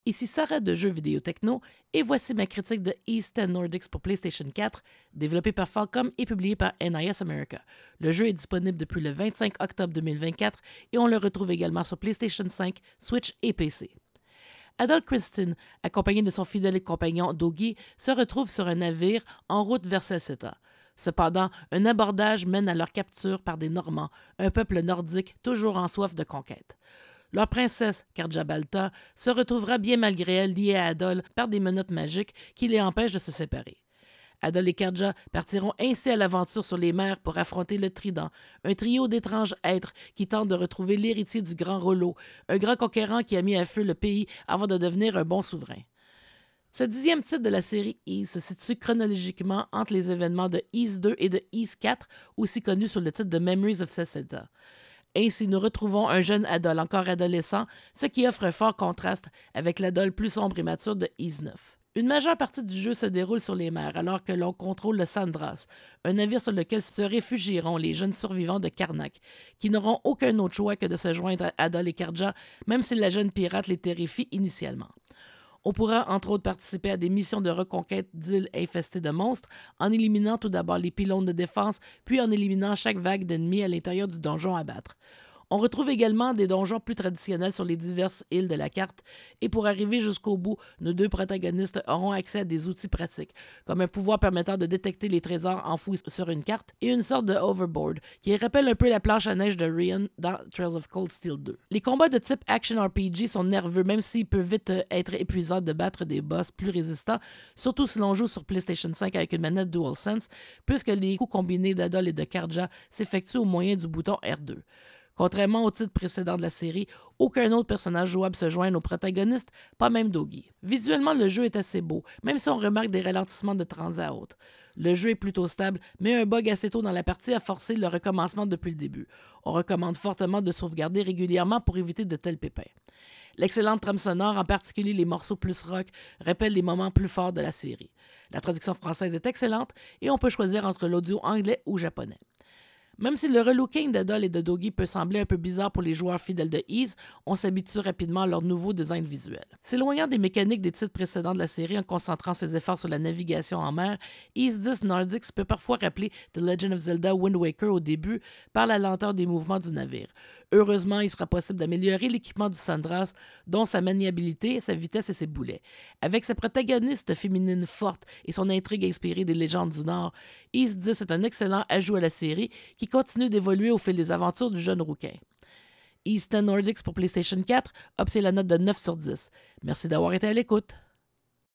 Ici Sarah de Jeux vidéo techno et voici ma critique de Ys 10 Nordics pour PlayStation 4, développé par Falcom et publié par NIS America. Le jeu est disponible depuis le 25 octobre 2024 et on le retrouve également sur PlayStation 5, Switch et PC. Adol Christine, accompagné de son fidèle compagnon Dogi, se retrouve sur un navire en route vers Celceta. Cependant, un abordage mène à leur capture par des Normands, un peuple nordique toujours en soif de conquête. Leur princesse, Karjabalta, se retrouvera bien malgré elle liée à Adol par des menottes magiques qui les empêchent de se séparer. Adol et Karja partiront ainsi à l'aventure sur les mers pour affronter le Trident, un trio d'étranges êtres qui tentent de retrouver l'héritier du grand Rollo, un grand conquérant qui a mis à feu le pays avant de devenir un bon souverain. Ce 10e titre de la série Ys se situe chronologiquement entre les événements de Ys 2 et de Ys 4, aussi connus sous le titre de Memories of Celceta. Ainsi, nous retrouvons un jeune Adol encore adolescent, ce qui offre un fort contraste avec l'Adol plus sombre et mature de Ys 9. Une majeure partie du jeu se déroule sur les mers alors que l'on contrôle le Sandras, un navire sur lequel se réfugieront les jeunes survivants de Karnak, qui n'auront aucun autre choix que de se joindre à Adol et Karja, même si la jeune pirate les terrifie initialement. On pourra entre autres participer à des missions de reconquête d'îles infestées de monstres, en éliminant tout d'abord les pylônes de défense, puis en éliminant chaque vague d'ennemis à l'intérieur du donjon à battre. On retrouve également des donjons plus traditionnels sur les diverses îles de la carte, et pour arriver jusqu'au bout, nos deux protagonistes auront accès à des outils pratiques, comme un pouvoir permettant de détecter les trésors enfouis sur une carte, et une sorte de overboard, qui rappelle un peu la planche à neige de Rion dans Trails of Cold Steel 2. Les combats de type Action RPG sont nerveux, même s'ils peuvent vite être épuisants de battre des boss plus résistants, surtout si l'on joue sur PlayStation 5 avec une manette DualSense, puisque les coups combinés d'Adol et de Karja s'effectuent au moyen du bouton R2. Contrairement au titre précédent de la série, aucun autre personnage jouable se joint aux protagonistes, pas même Dogi. Visuellement, le jeu est assez beau, même si on remarque des ralentissements de temps à autre. Le jeu est plutôt stable, mais un bug assez tôt dans la partie a forcé le recommencement depuis le début. On recommande fortement de sauvegarder régulièrement pour éviter de tels pépins. L'excellente trame sonore, en particulier les morceaux plus rock, rappelle les moments plus forts de la série. La traduction française est excellente et on peut choisir entre l'audio anglais ou japonais. Même si le relooking d'Adol et de Dogi peut sembler un peu bizarre pour les joueurs fidèles de Ys, on s'habitue rapidement à leur nouveau design visuel. S'éloignant des mécaniques des titres précédents de la série en concentrant ses efforts sur la navigation en mer, Ys 10 Nordics peut parfois rappeler The Legend of Zelda Wind Waker au début par la lenteur des mouvements du navire. Heureusement, il sera possible d'améliorer l'équipement du Sandras, dont sa maniabilité, sa vitesse et ses boulets. Avec sa protagoniste féminine forte et son intrigue inspirée des légendes du Nord, Ys 10 est un excellent ajout à la série qui continue d'évoluer au fil des aventures du jeune rouquin. Ys 10 Nordics pour PlayStation 4 obtient la note de 9 sur 10. Merci d'avoir été à l'écoute.